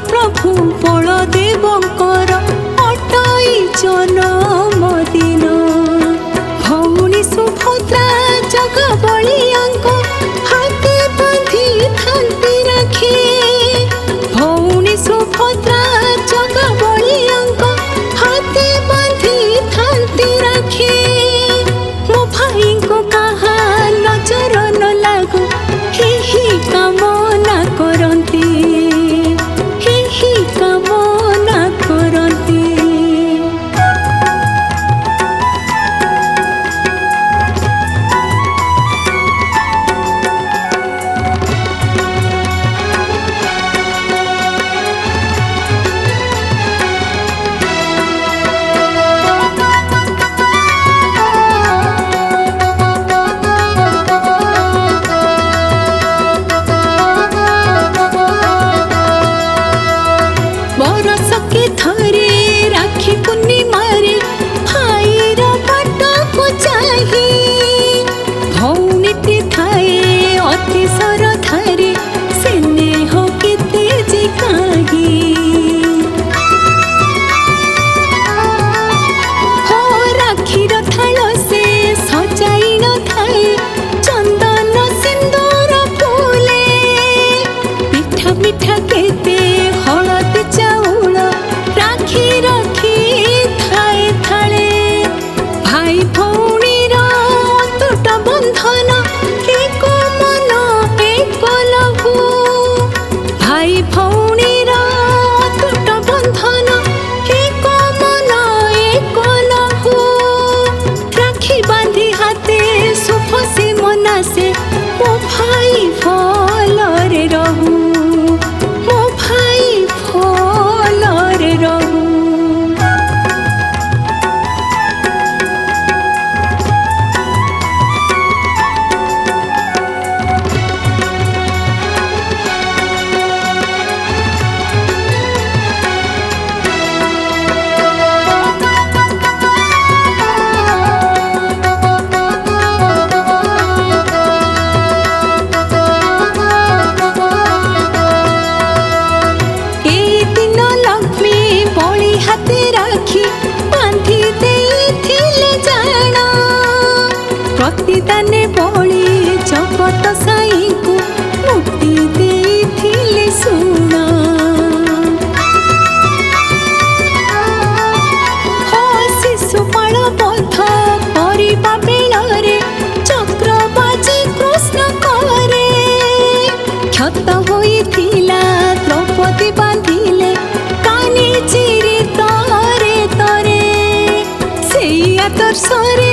प्रभु बलदेवंकर अटई जन्मदिन भौणी सुभद्रा जग बलियांक हाथे बांधी थांती राखी भौणी सुभद्रा जग बलियांक हाथे बांधी थांती राखी मो भाई को कहा नजर न लागू ही कामना करती ही कामना करती। बरस के थरे राखी पूर्णिमारे भाईर बाट को चाही भौणीटी थाए अति सरधारे स्नेह केते जे काही हो राखीर थाल से सजाई न थाए चंदन सिंदूर फूले मिठा मिठा केते हलदी चाउल राखी राखी थाए थाले भाई भौणीर अतुट बंधन एक मन एक लघु भाई भौणीर अतुट बंधन एक मन एक लघु राखी बांधी हाथे शुभ से मनासे मो भाई भलरे रहू मो भाई भलरे रहू। ए दिन लक्ष्मी बड़ी हाथे राखी बांधी देथिले जान प्रतिदान बड़ी जगत साई को मुक्ति देथिले सुन हो शिशुपाल बध करबा बेलरे चक्रबाजी कृष्ण करे क्षत होइथिला द्रौपदी बांधिले कानी चिरी तरे तरे से आदर्शरे